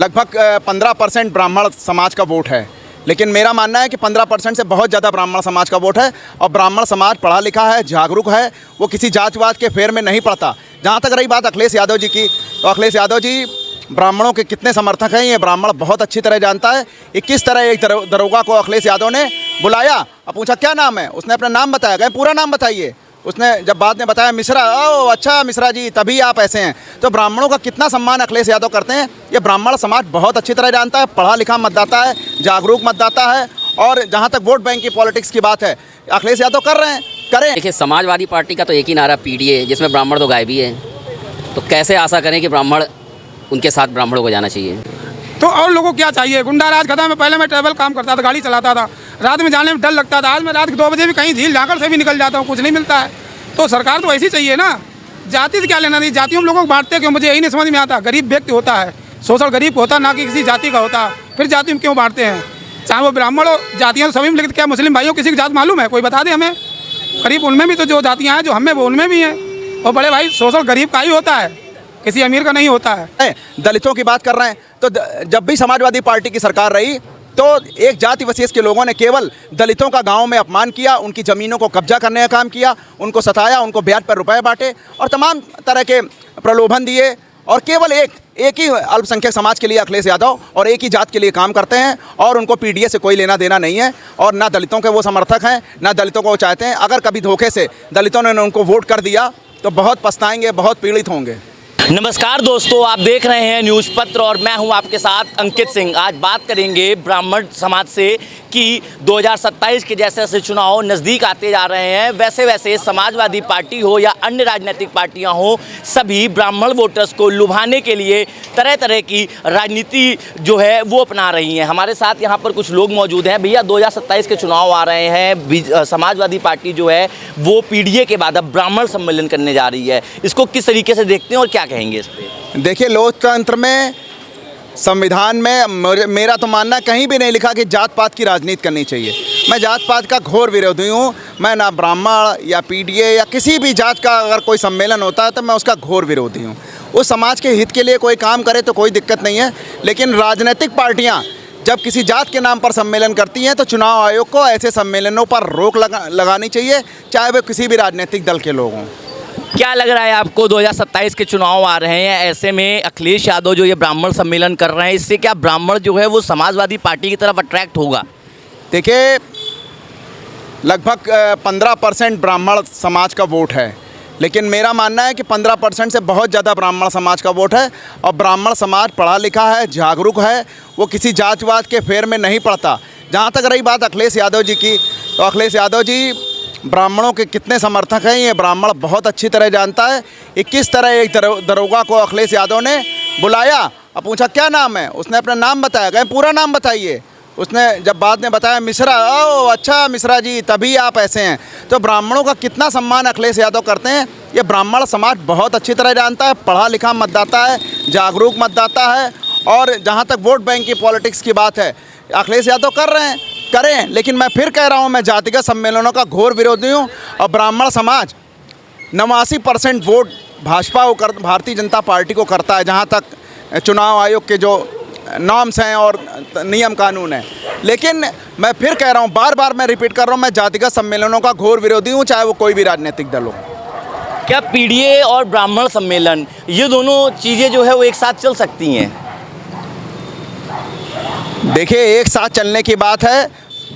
लगभग 15% ब्राह्मण समाज का वोट है, लेकिन मेरा मानना है कि 15% से बहुत ज़्यादा ब्राह्मण समाज का वोट है। और ब्राह्मण समाज पढ़ा लिखा है, जागरूक है, वो किसी जातिवाद के फेर में नहीं पड़ता। जहाँ तक रही बात अखिलेश यादव जी की, तो अखिलेश यादव जी ब्राह्मणों के कितने समर्थक हैं ये ब्राह्मण बहुत अच्छी तरह जानता है। किस तरह एक दरोगा को अखिलेश यादव ने बुलाया और पूछा क्या नाम है, उसने अपना नाम बताया, कहें पूरा नाम बताइए। उसने जब बाद में बताया मिश्रा, ओ अच्छा मिश्रा जी तभी आप ऐसे हैं। तो ब्राह्मणों का कितना सम्मान अखिलेश यादव करते हैं ये ब्राह्मण समाज बहुत अच्छी तरह जानता है। पढ़ा लिखा मतदाता है, जागरूक मतदाता है। और जहाँ तक वोट बैंक की पॉलिटिक्स की बात है, अखिलेश यादव कर रहे हैं, करें। देखिए, समाजवादी पार्टी का तो एक ही नारा पीडीए, जिसमें ब्राह्मण तो गायब ही है, तो कैसे आशा करें कि ब्राह्मण उनके साथ ब्राह्मणों को जाना चाहिए। तो और लोगों को क्या चाहिए? गुंडा राज खत्म है। पहले मैं ट्रैवल काम करता था, गाड़ी चलाता था, रात में जाने में डर लगता था। आज मैं रात के 2 बजे भी कहीं झील झांकड़ से भी निकल जाता हूँ, कुछ नहीं मिलता है। तो सरकार तो ऐसी चाहिए ना। जाति से क्या लेना नहीं, जाति हम लोगों को बांटते क्यों, मुझे यही नहीं समझ में आता। गरीब व्यक्ति होता है, शोषण गरीब होता ना कि किसी जाति का होता, फिर जाति में क्यों बांटते हैं? चाहे वो ब्राह्मण हो, जातियाँ सभी में, लेकिन क्या मुस्लिम भाइयों किसी की जात मालूम है? कोई बता दे हमें। गरीब उनमें भी तो जो जातियाँ हैं, जो हमें वो उनमें भी हैं। और बड़े भाई, शोषण गरीब का ही होता है, किसी अमीर का नहीं होता है। दलितों की बात कर रहे हैं, तो जब भी समाजवादी पार्टी की सरकार रही तो एक जाति विशेष के लोगों ने केवल दलितों का गांव में अपमान किया, उनकी ज़मीनों को कब्जा करने का काम किया, उनको सताया, उनको ब्याज पर रुपए बांटे और तमाम तरह के प्रलोभन दिए। और केवल एक ही अल्पसंख्यक समाज के लिए अखिलेश यादव और एक ही जात के लिए काम करते हैं। और उनको पीडीए से कोई लेना देना नहीं है और ना दलितों के वो समर्थक हैं, ना दलितों को वो चाहते हैं। अगर कभी धोखे से दलितों ने उनको वोट कर दिया तो बहुत पछताएंगे, बहुत पीड़ित होंगे। नमस्कार दोस्तों, आप देख रहे हैं न्यूज़ पत्र और मैं हूं आपके साथ अंकित सिंह। आज बात करेंगे ब्राह्मण समाज से कि 2027 के जैसे जैसे चुनाव नज़दीक आते जा रहे हैं, वैसे वैसे समाजवादी पार्टी हो या अन्य राजनीतिक पार्टियां हो, सभी ब्राह्मण वोटर्स को लुभाने के लिए तरह तरह की राजनीति जो है वो अपना रही हैं। हमारे साथ यहाँ पर कुछ लोग मौजूद हैं। भैया, 2027 के चुनाव आ रहे हैं, समाजवादी पार्टी जो है वो पीडीए के बाद अब ब्राह्मण सम्मेलन करने जा रही है, इसको किस तरीके से देखते हैं और क्या कहेंगे इस पर? देखिए, लोकतंत्र में, संविधान में मेरा तो मानना कहीं भी नहीं लिखा कि जात पात की राजनीति करनी चाहिए। मैं जात पात का घोर विरोधी हूँ। मैं ना ब्राह्मण या पीडीए या किसी भी जात का अगर कोई सम्मेलन होता है तो मैं उसका घोर विरोधी हूँ। उस समाज के हित के लिए कोई काम करे तो कोई दिक्कत नहीं है, लेकिन राजनीतिक पार्टियाँ जब किसी जात के नाम पर सम्मेलन करती हैं तो चुनाव आयोग को ऐसे सम्मेलनों पर रोक लगानी चाहिए, चाहे वे किसी भी राजनीतिक दल के लोग हों। क्या लग रहा है आपको, 2027 के चुनाव आ रहे हैं, ऐसे में अखिलेश यादव जो ये ब्राह्मण सम्मेलन कर रहे हैं, इससे क्या ब्राह्मण जो है वो समाजवादी पार्टी की तरफ अट्रैक्ट होगा? देखिए, लगभग 15% ब्राह्मण समाज का वोट है, लेकिन मेरा मानना है कि 15% से बहुत ज़्यादा ब्राह्मण समाज का वोट है। और ब्राह्मण समाज पढ़ा लिखा है, जागरूक है, वो किसी जातिवाद के फेर में नहीं पड़ता। जहाँ तक रही बात अखिलेश यादव जी की, तो अखिलेश यादव जी ब्राह्मणों के कितने समर्थक हैं ये ब्राह्मण बहुत अच्छी तरह जानता है। किस तरह एक दरोगा को अखिलेश यादव ने बुलाया और पूछा क्या नाम है, उसने अपना नाम बताया, कहें पूरा नाम बताइए। उसने जब बाद में बताया मिश्रा, ओ अच्छा मिश्रा जी तभी आप ऐसे हैं। तो ब्राह्मणों का कितना सम्मान अखिलेश यादव करते हैं ये ब्राह्मण समाज बहुत अच्छी तरह जानता है। पढ़ा लिखा मतदाता है, जागरूक मतदाता है। और जहाँ तक वोट बैंक की पॉलिटिक्स की बात है, अखिलेश यादव कर रहे हैं, करें। लेकिन मैं फिर कह रहा हूँ, मैं जातिगत सम्मेलनों का घोर विरोधी हूँ। और ब्राह्मण समाज 89% वोट भाजपा को भारतीय जनता पार्टी को करता है, जहाँ तक चुनाव आयोग के जो नॉर्म्स हैं और नियम कानून हैं। लेकिन मैं फिर कह रहा हूँ, बार बार मैं रिपीट कर रहा हूँ, मैं जातिगत सम्मेलनों का घोर विरोधी हूँ, चाहे वो कोई भी राजनीतिक दल हो। क्या पीडीए और ब्राह्मण सम्मेलन, ये दोनों चीज़ें जो है वो एक साथ चल सकती हैं? देखिए, एक साथ चलने की बात है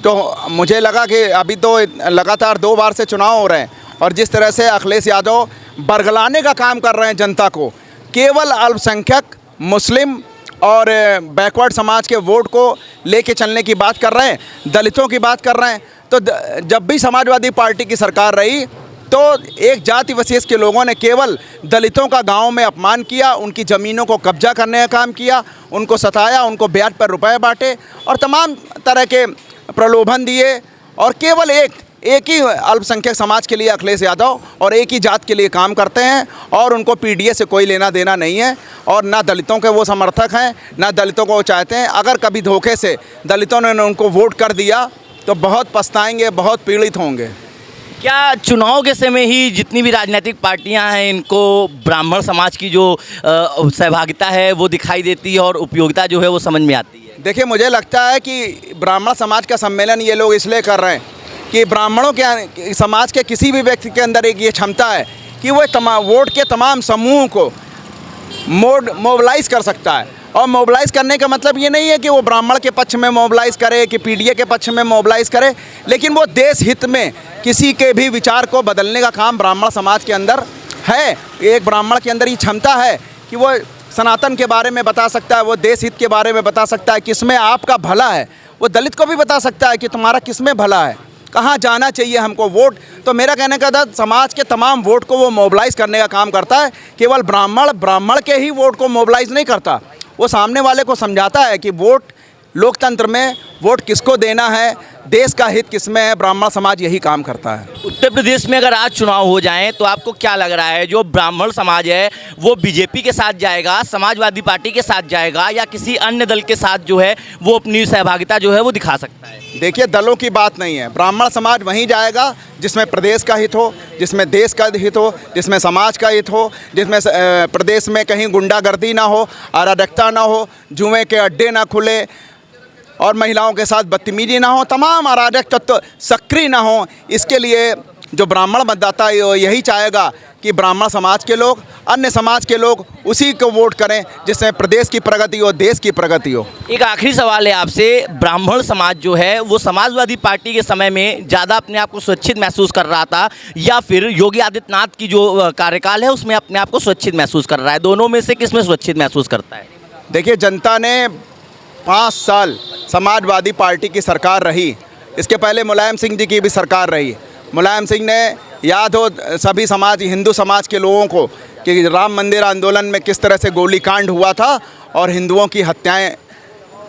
तो मुझे लगा कि अभी तो लगातार 2 बार से चुनाव हो रहे हैं और जिस तरह से अखिलेश यादव बरगलाने का काम कर रहे हैं जनता को, केवल अल्पसंख्यक, मुस्लिम और बैकवर्ड समाज के वोट को लेके चलने की बात कर रहे हैं, दलितों की बात कर रहे हैं। तो जब भी समाजवादी पार्टी की सरकार रही तो एक जाति विशेष के लोगों ने केवल दलितों का गांव में अपमान किया, उनकी ज़मीनों को कब्जा करने का काम किया, उनको सताया, उनको ब्याज पर रुपए बांटे और तमाम तरह के प्रलोभन दिए। और केवल एक ही अल्पसंख्यक समाज के लिए अखिलेश यादव और एक ही जात के लिए काम करते हैं और उनको पीडीए से कोई लेना देना नहीं है। और ना दलितों के वो समर्थक हैं, ना दलितों को वो चाहते हैं। अगर कभी धोखे से दलितों ने उनको वोट कर दिया तो बहुत पछताएंगे, बहुत पीड़ित होंगे। क्या चुनाव के समय ही जितनी भी राजनीतिक पार्टियां हैं इनको ब्राह्मण समाज की जो सहभागिता है वो दिखाई देती है और उपयोगिता जो है वो समझ में आती है? देखिए, मुझे लगता है कि ब्राह्मण समाज का सम्मेलन ये लोग इसलिए कर रहे हैं कि ब्राह्मणों के समाज के किसी भी व्यक्ति के अंदर एक ये क्षमता है कि वो वोट के तमाम समूहों को मोबिलाइज़ कर सकता है। और मोबिलाइज़ करने का मतलब ये नहीं है कि वो ब्राह्मण के पक्ष में मोबिलाइज़ करे कि पीडीए के पक्ष में मोबिलाइज़ करे, लेकिन वो देश हित में किसी के भी विचार को बदलने का काम ब्राह्मण समाज के अंदर है। एक ब्राह्मण के अंदर ये क्षमता है कि वो सनातन के बारे में बता सकता है, वो देश हित के बारे में बता सकता है, किसमें आपका भला है। वो दलित को भी बता सकता है कि तुम्हारा किसमें भला है, कहाँ जाना चाहिए हमको वोट। तो मेरा कहने का था समाज के तमाम वोट को वो मोबिलाइज़ करने का काम करता है। केवल ब्राह्मण के ही वोट को मोबिलाइज़ नहीं करता, वो सामने वाले को समझाता है कि वोट लोकतंत्र में वोट किसको देना है, देश का हित किसमें है। ब्राह्मण समाज यही काम करता है। उत्तर प्रदेश में अगर आज चुनाव हो जाएं तो आपको क्या लग रहा है, जो ब्राह्मण समाज है वो बीजेपी के साथ जाएगा, समाजवादी पार्टी के साथ जाएगा, या किसी अन्य दल के साथ जो है वो अपनी सहभागिता जो है वो दिखा सकता है? देखिए, दलों की बात नहीं है। ब्राह्मण समाज वहीं जाएगा जिसमें प्रदेश का हित हो, जिसमें देश का हित हो, जिसमें समाज का हित हो, जिसमें प्रदेश में कहीं गुंडागर्दी ना हो, अराजकता ना हो, जुए के अड्डे ना खुले और महिलाओं के साथ बदतमीजी ना हो, तमाम अराजक तत्व सक्रिय ना हो। इसके लिए जो ब्राह्मण मतदाता है वो यही चाहेगा कि ब्राह्मण समाज के लोग, अन्य समाज के लोग उसी को वोट करें जिससे प्रदेश की प्रगति हो, देश की प्रगति हो। एक आखिरी सवाल है आपसे, ब्राह्मण समाज जो है वो समाजवादी पार्टी के समय में ज़्यादा अपने आप को सुरक्षित महसूस कर रहा था या फिर योगी आदित्यनाथ की जो कार्यकाल है उसमें अपने आप को सुरक्षित महसूस कर रहा है? दोनों में से किस में सुरक्षित महसूस करता है? देखिए, जनता ने 5 साल समाजवादी पार्टी की सरकार रही, इसके पहले मुलायम सिंह जी की भी सरकार रही। मुलायम सिंह ने, याद हो सभी समाज, हिंदू समाज के लोगों को, कि राम मंदिर आंदोलन में किस तरह से गोलीकांड हुआ था और हिंदुओं की हत्याएं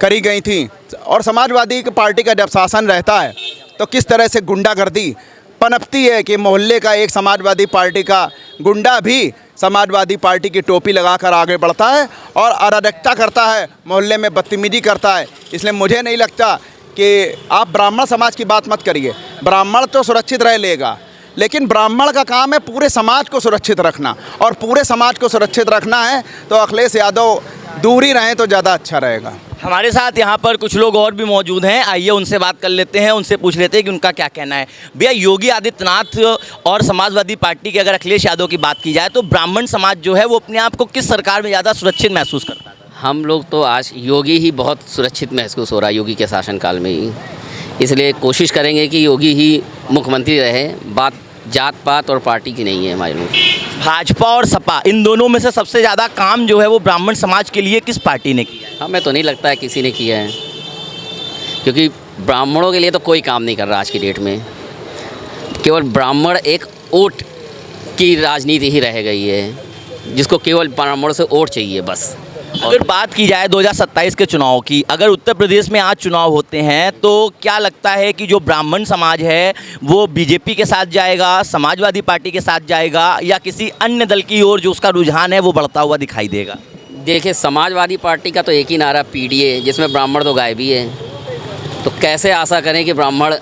करी गई थी। और समाजवादी पार्टी का जब शासन रहता है तो किस तरह से गुंडागर्दी पनपती है कि मोहल्ले का एक समाजवादी पार्टी का गुंडा भी समाजवादी पार्टी की टोपी लगाकर आगे बढ़ता है और अराजकता करता है, मोहल्ले में बदतमीजी करता है। इसलिए मुझे नहीं लगता कि आप ब्राह्मण समाज की बात मत करिए। ब्राह्मण तो सुरक्षित रह लेगा, लेकिन ब्राह्मण का काम है पूरे समाज को सुरक्षित रखना, और पूरे समाज को सुरक्षित रखना है तो अखिलेश यादव दूर ही रहें तो ज़्यादा अच्छा रहेगा। हमारे साथ यहाँ पर कुछ लोग और भी मौजूद हैं, आइए उनसे बात कर लेते हैं, उनसे पूछ लेते हैं कि उनका क्या कहना है। भैया, योगी आदित्यनाथ और समाजवादी पार्टी के अगर अखिलेश यादव की बात की जाए तो ब्राह्मण समाज जो है वो अपने आप को किस सरकार में ज़्यादा सुरक्षित महसूस करता है? हम लोग तो आज योगी ही बहुत सुरक्षित महसूस हो रहा है, योगी के शासनकाल में ही। इसलिए कोशिश करेंगे कि योगी ही मुख्यमंत्री रहे। बात जात पात और पार्टी की नहीं है हमारे लोग। भाजपा और सपा, इन दोनों में से सबसे ज़्यादा काम जो है वो ब्राह्मण समाज के लिए किस पार्टी ने किया है? हमें तो नहीं लगता है किसी ने किया है, क्योंकि ब्राह्मणों के लिए तो कोई काम नहीं कर रहा आज की डेट में। केवल ब्राह्मण एक वोट की राजनीति ही रह गई है, जिसको केवल ब्राह्मणों से वोट चाहिए बस। अगर बात की जाए 2027 के चुनाव की, अगर उत्तर प्रदेश में आज चुनाव होते हैं तो क्या लगता है कि जो ब्राह्मण समाज है वो बीजेपी के साथ जाएगा, समाजवादी पार्टी के साथ जाएगा, या किसी अन्य दल की ओर जो उसका रुझान है वो बढ़ता हुआ दिखाई देगा? देखिए, समाजवादी पार्टी का तो एक ही नारा पीडीए, जिसमें ब्राह्मण तो गायब ही है, तो कैसे आशा करें कि ब्राह्मण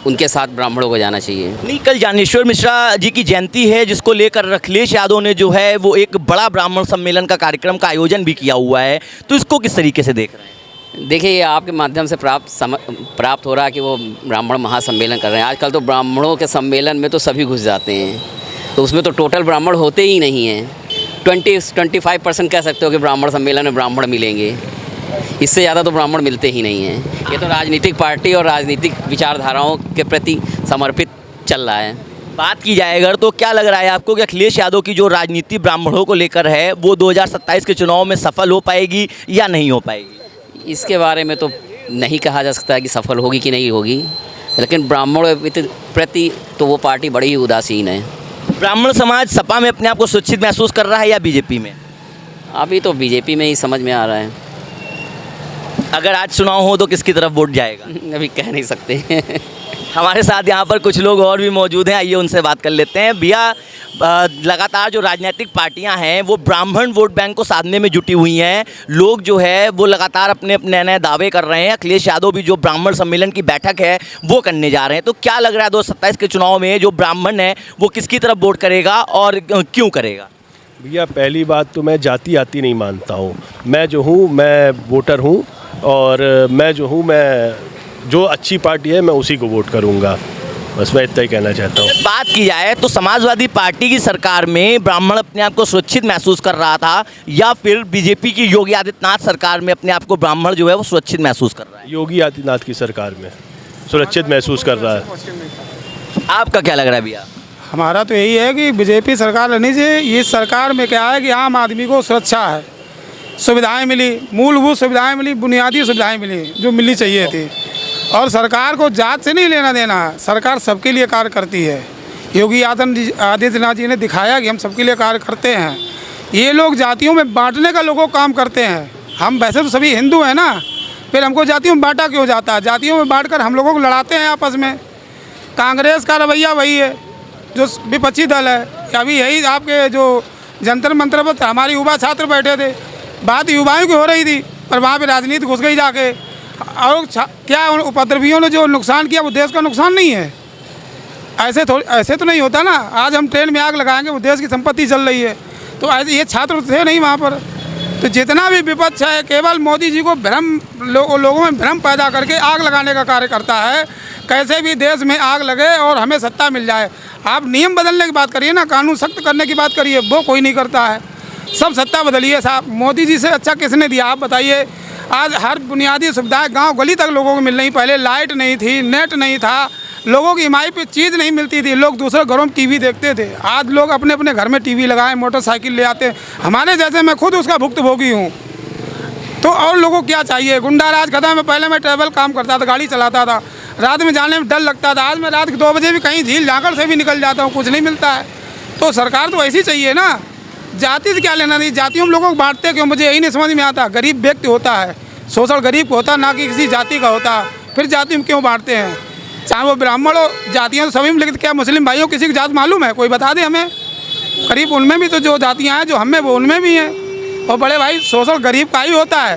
उनके साथ ब्राह्मणों को जाना चाहिए। नहीं, कल ज्ञानेश्वर मिश्रा जी की जयंती है जिसको लेकर अखिलेश यादव ने जो है वो एक बड़ा ब्राह्मण सम्मेलन का कार्यक्रम का आयोजन भी किया हुआ है, तो इसको किस तरीके से देख रहे हैं? देखिए, ये आपके माध्यम से प्राप्त हो रहा है कि वो ब्राह्मण महासम्मेलन कर रहे हैं। आजकल तो ब्राह्मणों के सम्मेलन में तो सभी घुस जाते हैं, तो उसमें तो टोटल ब्राह्मण होते ही नहीं हैं। 20-25% कह सकते हो कि ब्राह्मण सम्मेलन में ब्राह्मण मिलेंगे, इससे ज़्यादा तो ब्राह्मण मिलते ही नहीं हैं। ये तो राजनीतिक पार्टी और राजनीतिक विचारधाराओं के प्रति समर्पित चल रहा है। बात की जाए अगर, तो क्या लग रहा है आपको कि अखिलेश यादव की जो राजनीति ब्राह्मणों को लेकर है वो 2027 के चुनाव में सफल हो पाएगी या नहीं हो पाएगी? इसके बारे में तो नहीं कहा जा सकता है कि सफल होगी कि नहीं होगी, लेकिन ब्राह्मणों के प्रति तो वो पार्टी बड़ी ही उदासीन है। ब्राह्मण समाज सपा में अपने आप को सुरक्षित महसूस कर रहा है या बीजेपी में? अभी तो बीजेपी में ही समझ में आ रहा है। अगर आज चुनाव हो तो किसकी तरफ वोट जाएगा? अभी कह नहीं सकते। हमारे साथ यहाँ पर कुछ लोग और भी मौजूद हैं, आइए उनसे बात कर लेते हैं। भैया, लगातार जो राजनीतिक पार्टियां हैं वो ब्राह्मण वोट बैंक को साधने में जुटी हुई हैं। लोग जो है वो लगातार अपने अपने नए नए दावे कर रहे हैं। अखिलेश यादव भी जो ब्राह्मण सम्मेलन की बैठक है वो करने जा रहे हैं। तो क्या लग रहा है 2027 के चुनाव में जो ब्राह्मण है वो किसकी तरफ वोट करेगा और क्यों करेगा? भैया, पहली बात तो मैं जाति आती नहीं मानता हूँ। मैं जो हूँ मैं वोटर हूँ, और मैं जो हूँ मैं जो अच्छी पार्टी है मैं उसी को वोट करूँगा। बस मैं इतना ही कहना चाहता हूँ। बात की जाए तो समाजवादी पार्टी की सरकार में ब्राह्मण अपने आप को सुरक्षित महसूस कर रहा था, या फिर बीजेपी की योगी आदित्यनाथ सरकार में अपने आप को ब्राह्मण जो है वो सुरक्षित महसूस कर रहा है? योगी आदित्यनाथ की सरकार में सुरक्षित महसूस कर रहा है। आपका क्या लग रहा है भैया? हमारा तो यही है कि बीजेपी सरकार रहनी चाहिए। ये सरकार में क्या है कि आम आदमी को सुरक्षा है, सुविधाएं मिली, मूलभूत सुविधाएं मिली, बुनियादी सुविधाएं मिली जो मिलनी चाहिए थी। और सरकार को जात से नहीं लेना देना है, सरकार सबके लिए कार्य करती है। योगी आदित्यनाथ जी ने दिखाया कि हम सबके लिए कार्य करते हैं। ये लोग जातियों में बांटने का लोगों को काम करते हैं। हम वैसे तो सभी हिंदू हैं ना, फिर हमको जातियों में बांटा क्यों जाता है? जातियों में बांट कर हम लोगों को लड़ाते हैं आपस में। कांग्रेस का रवैया वही है जो विपक्षी दल है। अभी यही आपके जो जंतर मंतर पर हमारे युवा छात्र बैठे थे, बात युवाओं की हो रही थी, पर वहाँ पे राजनीति घुस गई जाके। और क्या उन उपद्रवियों ने जो नुकसान किया वो देश का नुकसान नहीं है? ऐसे तो नहीं होता ना। आज हम ट्रेन में आग लगाएंगे, वो देश की संपत्ति चल रही है। तो ऐसे ये छात्र थे नहीं वहाँ पर। तो जितना भी विपक्ष है केवल मोदी जी को लोगों में भ्रम पैदा करके आग लगाने का कार्य करता है। कैसे भी देश में आग लगे और हमें सत्ता मिल जाए। आप नियम बदलने की बात करिए ना, कानून सख्त करने की बात करिए, वो कोई नहीं करता है। सब सत्ता बदलिए साहब। मोदी जी से अच्छा किसने दिया आप बताइए? आज हर बुनियादी सुविधाएं गांव गली तक लोगों को मिल रही। पहले लाइट नहीं थी, नेट नहीं था, लोगों की ईएमआई पे चीज़ नहीं मिलती थी, लोग दूसरे घरों में टीवी देखते थे। आज लोग अपने अपने घर में टीवी लगाए, मोटरसाइकिल ले आते हैं। हमारे जैसे मैं खुद उसका भुक्तभोगी हूँ। तो और लोगों को क्या चाहिए? गुंडा राज खत्म है। पहले मैं ट्रैवल काम करता था, गाड़ी चलाता था, रात में जाने में डर लगता था। आज मैं रात के 2 बजे भी कहीं झील झांकड़ से भी निकल जाता हूँ, कुछ नहीं मिलता है। तो सरकार तो ऐसी चाहिए ना। जाति से क्या लेना? नहीं, जाति हम लोगों को बांटते क्यों? मुझे यही नहीं समझ में आता। गरीब व्यक्ति होता है, शोषण गरीब को होता, ना कि किसी जाति का होता। फिर जाति में क्यों बांटते हैं? चाहे वो ब्राह्मण हो, जातियाँ तो सभी में। लेकिन क्या मुस्लिम भाइयों किसी की जात मालूम है? कोई बता दे हमें। गरीब उनमें भी तो जो जातियाँ हैं जो हमें, वो उनमें भी हैं। और बड़े भाई, शोषण गरीब का ही होता है,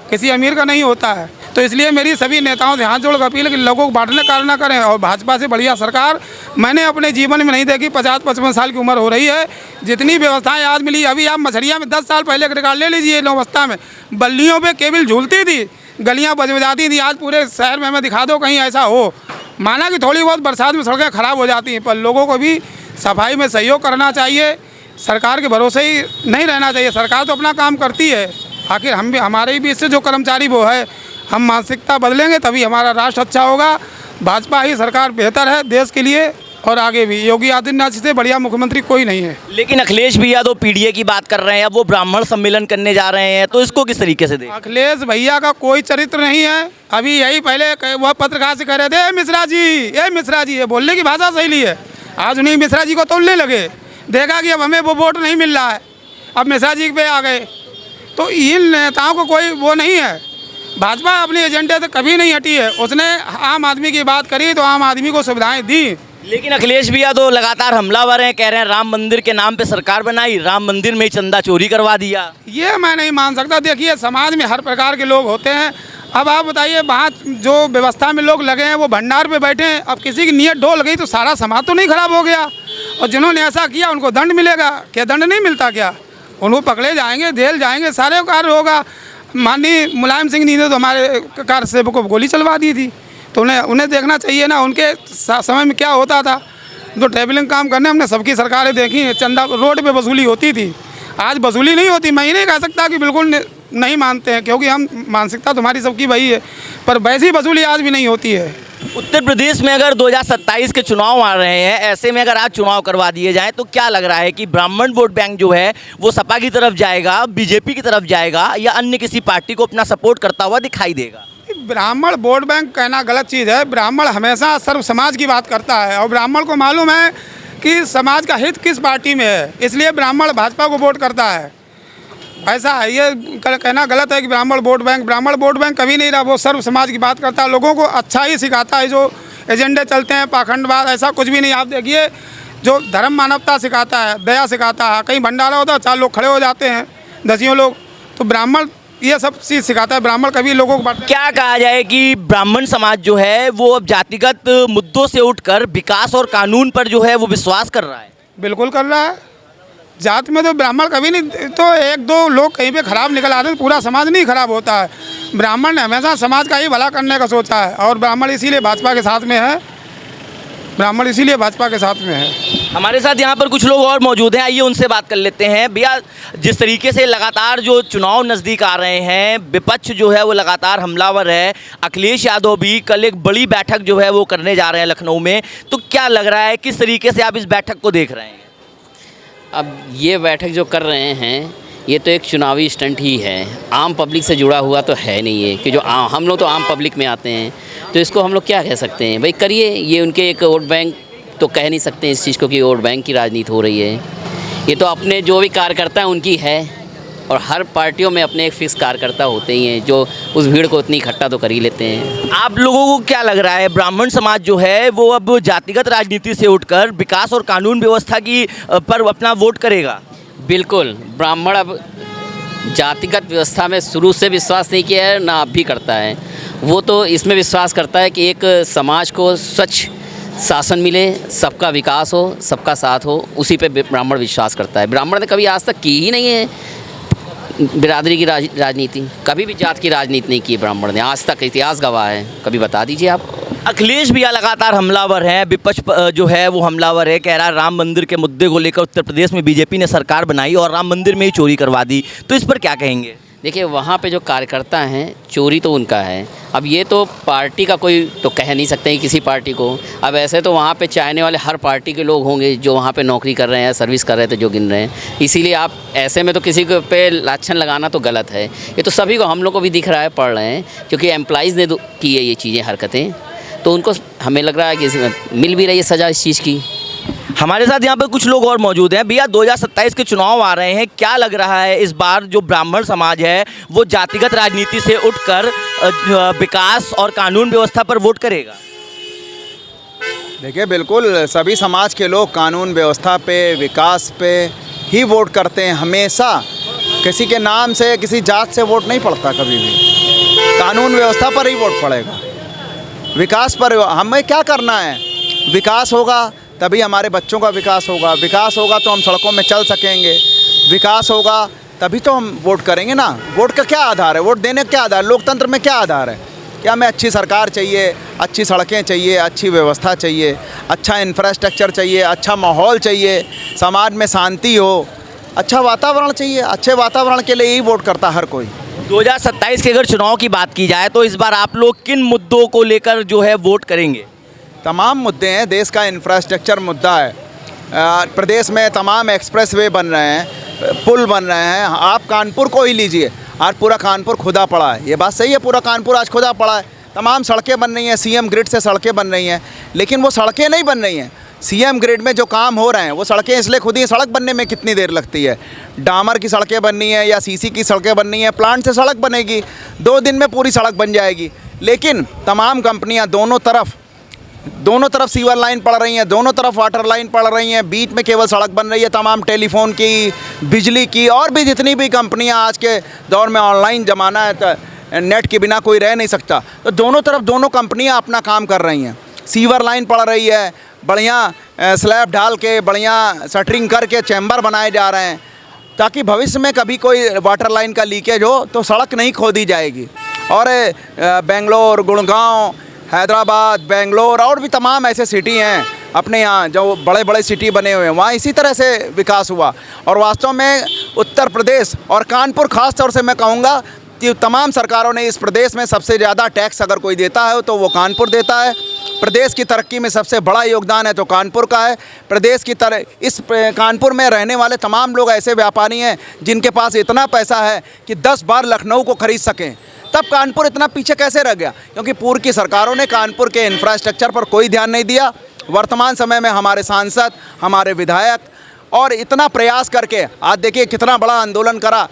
किसी अमीर का नहीं होता है। तो इसलिए मेरी सभी नेताओं से हाथ जोड़ कर अपील है कि लोगों को बांटने का कार्य ना करें। और भाजपा से बढ़िया सरकार मैंने अपने जीवन में नहीं देखी। 50-55 साल की उम्र हो रही है, जितनी व्यवस्थाएं आज मिली। अभी आप मछरिया में 10 साल पहले रिकॉर्ड ले लीजिए। अवस्था में बल्लियों पे केबल झूलती थी, गलियां बजबजाती थी। आज पूरे शहर में हमें दिखा दो कहीं ऐसा हो। माना कि थोड़ी बहुत बरसात में सड़कें खराब हो जाती हैं, पर लोगों को भी सफाई में सहयोग करना चाहिए। सरकार के भरोसे ही नहीं रहना चाहिए। सरकार तो अपना काम करती है, आखिर हम भी, हमारे भी इससे जो कर्मचारी वो है, हम मानसिकता बदलेंगे तभी हमारा राष्ट्र अच्छा होगा। भाजपा ही सरकार बेहतर है देश के लिए और आगे भी। योगी आदित्यनाथ से बढ़िया मुख्यमंत्री कोई नहीं है। लेकिन अखिलेश भैया तो पीडीए की बात कर रहे हैं, अब वो ब्राह्मण सम्मेलन करने जा रहे हैं, तो इसको किस तरीके से देखें? अखिलेश भैया का कोई चरित्र नहीं है। अभी यही पहले वह पत्रकार से कह रहे थे, मिश्रा जी, ये बोलने की भाषा सही है। आज उन्हीं मिश्रा जी को तोड़ने लगे। देखा कि अब हमें वो वोट नहीं मिल रहा है, अब मिश्रा जी पे आ गए। तो इन नेताओं को कोई वो नहीं है। भाजपा अपने एजेंडे से कभी नहीं हटी है। उसने आम आदमी की बात करी तो आम आदमी को सुविधाएं दी। लेकिन अखिलेश भैया तो लगातार हमलावर हैं, कह रहे हैं राम मंदिर के नाम पे सरकार बनाई, राम मंदिर में ही चंदा चोरी करवा दिया। ये मैं नहीं मान सकता। देखिए, समाज में हर प्रकार के लोग होते हैं। अब आप बताइए, वहाँ जो व्यवस्था में लोग लगे हैं वो भंडार पे बैठे हैं। अब किसी की नीयत ढोल गई तो सारा समाज तो नहीं खराब हो गया? और जिन्होंने ऐसा किया उनको दंड मिलेगा क्या? दंड नहीं मिलता क्या? उनको पकड़े जाएंगे, जेल जाएंगे, सारे कार्य होगा। माननीय मुलायम सिंह जी ने तो हमारे कार सेवक को गोली चलवा दी थी। तो उन्हें देखना चाहिए ना, उनके समय में क्या होता था। जो ट्रैवलिंग काम करने हमने सबकी सरकारें देखी हैं, चंदा रोड पे वसूली होती थी। आज वसूली नहीं होती। मैं ही नहीं कह सकता कि बिल्कुल नहीं मानते हैं, क्योंकि हम मानसिकता तुम्हारी सबकी वही है, पर वैसी वसूली आज भी नहीं होती है। उत्तर प्रदेश में अगर 2027 के चुनाव आ रहे हैं, ऐसे में अगर आज चुनाव करवा दिए जाएं तो क्या लग रहा है कि ब्राह्मण वोट बैंक जो है वो सपा की तरफ जाएगा, बीजेपी की तरफ जाएगा, या अन्य किसी पार्टी को अपना सपोर्ट करता हुआ दिखाई देगा? ब्राह्मण वोट बैंक कहना गलत चीज़ है। ब्राह्मण हमेशा सर्व समाज की बात करता है, और ब्राह्मण को मालूम है कि समाज का हित किस पार्टी में है, इसलिए ब्राह्मण भाजपा को वोट करता है। ऐसा है, ये कहना गलत है कि ब्राह्मण वोट बैंक कभी नहीं रहा। वो सर्व समाज की बात करता है, लोगों को अच्छा ही सिखाता है। जो एजेंडे चलते हैं, पाखंडवाद, ऐसा कुछ भी नहीं। आप देखिए जो धर्म मानवता सिखाता है, दया सिखाता है, कहीं भंडारा होता है 4 लोग खड़े हो जाते हैं, दसियों लोग, तो ब्राह्मण ये सब चीज़ सिखाता है। ब्राह्मण कभी लोगों को बांटते क्या कहा जाए कि ब्राह्मण समाज जो है वो अब जातिगत मुद्दों से उठकर विकास और कानून पर जो है वो विश्वास कर रहा है? बिल्कुल कर रहा है। जात में तो ब्राह्मण कभी नहीं, तो 1-2 लोग कहीं पे खराब निकल आते हैं, पूरा समाज नहीं खराब होता है। ब्राह्मण ने हमेशा समाज का ही भला करने का सोचा है और ब्राह्मण इसीलिए भाजपा के साथ में है। ब्राह्मण इसीलिए भाजपा के साथ में है। हमारे साथ यहाँ पर कुछ लोग और मौजूद हैं, आइए उनसे बात कर लेते हैं। भैया, जिस तरीके से लगातार जो चुनाव नज़दीक आ रहे हैं, विपक्ष जो है वो लगातार हमलावर है। अखिलेश यादव भी कल एक बड़ी बैठक जो है वो करने जा रहे हैं लखनऊ में, तो क्या लग रहा है, किस तरीके से आप इस बैठक को देख रहे हैं? अब ये बैठक जो कर रहे हैं ये तो एक चुनावी स्टंट ही है, आम पब्लिक से जुड़ा हुआ तो है नहीं है कि जो हम लोग तो आम पब्लिक में आते हैं, तो इसको हम लोग क्या कह सकते हैं? भाई करिए, ये उनके एक वोट बैंक तो कह नहीं सकते इस चीज़ को कि वोट बैंक की राजनीति हो रही है। ये तो अपने जो भी कार्यकर्ता हैं उनकी है, और हर पार्टियों में अपने एक फिक्स कार्यकर्ता होते ही हैं जो उस भीड़ को उतनी इकट्ठा तो कर ही लेते हैं। आप लोगों को क्या लग रहा है, ब्राह्मण समाज जो है वो अब जातिगत राजनीति से उठकर विकास और कानून व्यवस्था की पर अपना वोट करेगा? बिल्कुल, ब्राह्मण अब जातिगत व्यवस्था में शुरू से विश्वास नहीं किया है, ना अब भी करता है। वो तो इसमें विश्वास करता है कि एक समाज को स्वच्छ शासन मिले, सबका विकास हो, सबका साथ हो, उसी पे ब्राह्मण विश्वास करता है। ब्राह्मण ने कभी आज तक की ही नहीं है बिरादरी की राजनीति, कभी भी जात की राजनीति नहीं की ब्राह्मण ने आज तक, इतिहास गवाह है। कभी बता दीजिए आप। अखिलेश भैया लगातार हमलावर हैं, विपक्ष जो है वो हमलावर है, कह रहा है राम मंदिर के मुद्दे को लेकर उत्तर प्रदेश में बीजेपी ने सरकार बनाई और राम मंदिर में ही चोरी करवा दी, तो इस पर क्या कहेंगे? देखिए, वहाँ पे जो कार्यकर्ता हैं, चोरी तो उनका है। अब ये तो पार्टी का कोई तो कह नहीं सकते हैं किसी पार्टी को। अब ऐसे तो वहाँ पे चाहने वाले हर पार्टी के लोग होंगे जो वहाँ पे नौकरी कर रहे हैं, सर्विस कर रहे थे, जो गिन रहे हैं। इसीलिए आप ऐसे में तो किसी को पे लाछन लगाना तो गलत है। ये तो सभी को, हम लोग को भी दिख रहा है, पढ़ रहे हैं, क्योंकि एम्प्लॉइज़ ने की है ये चीज़ें, हरकतें, तो उनको हमें लग रहा है कि मिल भी रही है सज़ा इस चीज़ की। हमारे साथ यहाँ पर कुछ लोग और मौजूद हैं। भैया, 2027 के चुनाव आ रहे हैं, क्या लग रहा है इस बार जो ब्राह्मण समाज है वो जातिगत राजनीति से उठकर विकास और कानून व्यवस्था पर वोट करेगा? देखिए, बिल्कुल सभी समाज के लोग कानून व्यवस्था पे, विकास पे ही वोट करते हैं हमेशा। किसी के नाम से, किसी जात से वोट नहीं पड़ता कभी भी। कानून व्यवस्था पर ही वोट पड़ेगा, विकास पर। हमें क्या करना है? विकास होगा तभी हमारे बच्चों का विकास होगा, विकास होगा तो हम सड़कों में चल सकेंगे, विकास होगा तभी तो हम वोट करेंगे ना। वोट का क्या आधार है? वोट देने का क्या आधार? लोकतंत्र में क्या आधार है? क्या हमें अच्छी सरकार चाहिए, अच्छी सड़कें चाहिए, अच्छी व्यवस्था चाहिए, अच्छा इंफ्रास्ट्रक्चर चाहिए, अच्छा माहौल चाहिए, समाज में शांति हो, अच्छा वातावरण चाहिए। अच्छे वातावरण के लिए ही वोट करता हर कोई। 2027 के अगर चुनाव की बात की जाए तो इस बार आप लोग किन मुद्दों को लेकर जो है वोट करेंगे? तमाम मुद्दे हैं। देश का इंफ्रास्ट्रक्चर मुद्दा है। प्रदेश में तमाम एक्सप्रेसवे बन रहे हैं, पुल बन रहे हैं। आप कानपुर को ही लीजिए, आज पूरा कानपुर खुदा पड़ा है। ये बात सही है, पूरा कानपुर आज खुदा पड़ा है। तमाम सड़कें बन रही हैं, सीएम ग्रिड से सड़कें बन रही हैं, लेकिन वो सड़कें नहीं बन रही हैं। सीएम ग्रिड में जो काम हो रहे हैं वो सड़कें इसलिए खुद ही, सड़क बनने में कितनी देर लगती है? डामर की सड़कें बननी है या सीसी की सड़कें बननी है, प्लांट से सड़क बनेगी, 2 दिन में पूरी सड़क बन जाएगी। लेकिन तमाम कंपनियां दोनों तरफ सीवर लाइन पड़ रही हैं, दोनों तरफ वाटर लाइन पड़ रही हैं, बीच में केवल सड़क बन रही है। तमाम टेलीफोन की, बिजली की, और भी जितनी भी कंपनियां, आज के दौर में ऑनलाइन ज़माना है तो नेट के बिना कोई रह नहीं सकता, तो दोनों तरफ दोनों कंपनियां अपना काम कर रही हैं। सीवर लाइन पड़ रही है, बढ़िया स्लैब डाल के, बढ़िया शटरिंग करके चैम्बर बनाए जा रहे हैं, ताकि भविष्य में कभी कोई वाटर लाइन का लीकेज हो तो सड़क नहीं खोदी जाएगी। और बेंगलोर, गुड़गांव, हैदराबाद, बेंगलोर और भी तमाम ऐसे सिटी हैं अपने यहाँ जो बड़े बड़े सिटी बने हुए हैं, वहाँ इसी तरह से विकास हुआ। और वास्तव में उत्तर प्रदेश और कानपुर ख़ास तौर से मैं कहूँगा कि तमाम सरकारों ने इस प्रदेश में सबसे ज़्यादा टैक्स अगर कोई देता है तो वो कानपुर देता है। प्रदेश की तरक्की में सबसे बड़ा योगदान है तो कानपुर का है। प्रदेश की इस कानपुर में रहने वाले तमाम लोग ऐसे व्यापारी हैं जिनके पास इतना पैसा है कि 10 बार लखनऊ को खरीद सकें। तब कानपुर इतना पीछे कैसे रह गया? क्योंकि पूर्व की सरकारों ने कानपुर के इंफ्रास्ट्रक्चर पर कोई ध्यान नहीं दिया। वर्तमान समय में हमारे सांसद, हमारे विधायक और इतना प्रयास करके आज देखिए कितना बड़ा आंदोलन करा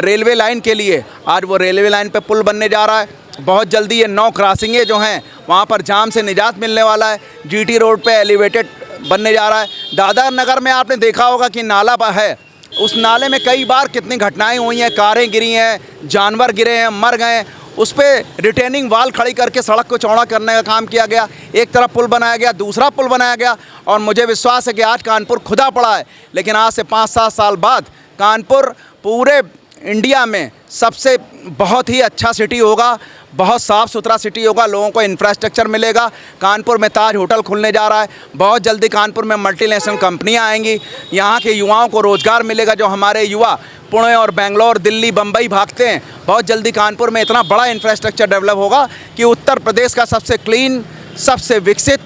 रेलवे लाइन के लिए। आज वो रेलवे लाइन पे पुल बनने जा रहा है। बहुत जल्दी ये 9 क्रॉसिंगें जो हैं वहाँ पर जाम से निजात मिलने वाला है। जीटी रोड पे एलिवेटेड बनने जा रहा है। दादर नगर में आपने देखा होगा कि नाला है, उस नाले में कई बार कितनी घटनाएं हुई हैं, कारें गिरी हैं, जानवर गिरे हैं, मर गए। उस पर रिटेनिंग वाल खड़ी करके सड़क को चौड़ा करने का काम किया गया। एक तरफ पुल बनाया गया, दूसरा पुल बनाया गया, और मुझे विश्वास है कि आज कानपुर खुदा पड़ा है, लेकिन आज से 5-7 साल बाद कानपुर पूरे इंडिया में सबसे बहुत ही अच्छा सिटी होगा, बहुत साफ़ सुथरा सिटी होगा, लोगों को इंफ्रास्ट्रक्चर मिलेगा। कानपुर में ताज होटल खुलने जा रहा है, बहुत जल्दी कानपुर में मल्टीनेशनल कंपनियां आएंगी, यहाँ के युवाओं को रोज़गार मिलेगा। जो हमारे युवा पुणे और बेंगलोर, दिल्ली, बम्बई भागते हैं, बहुत जल्दी कानपुर में इतना बड़ा इंफ्रास्ट्रक्चर डेवलप होगा कि उत्तर प्रदेश का सबसे क्लीन, सबसे विकसित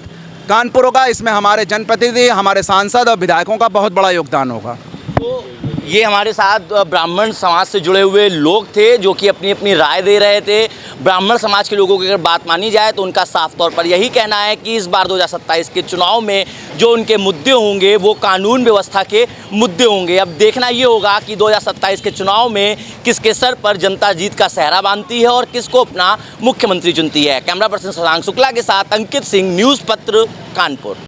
कानपुर होगा। इसमें हमारे जनप्रतिनिधि, हमारे सांसद और विधायकों का बहुत बड़ा योगदान होगा। ये हमारे साथ ब्राह्मण समाज से जुड़े हुए लोग थे जो कि अपनी अपनी राय दे रहे थे। ब्राह्मण समाज के लोगों की अगर बात मानी जाए तो उनका साफ तौर पर यही कहना है कि इस बार 2027 के चुनाव में जो उनके मुद्दे होंगे वो कानून व्यवस्था के मुद्दे होंगे। अब देखना ये होगा कि 2027 के चुनाव में किसके सर पर जनता जीत का सेहरा बांधती है और किसको अपना मुख्यमंत्री चुनती है। कैमरा पर्सन शशांक शुक्ला के साथ अंकित सिंह, न्यूज़ पत्र, कानपुर।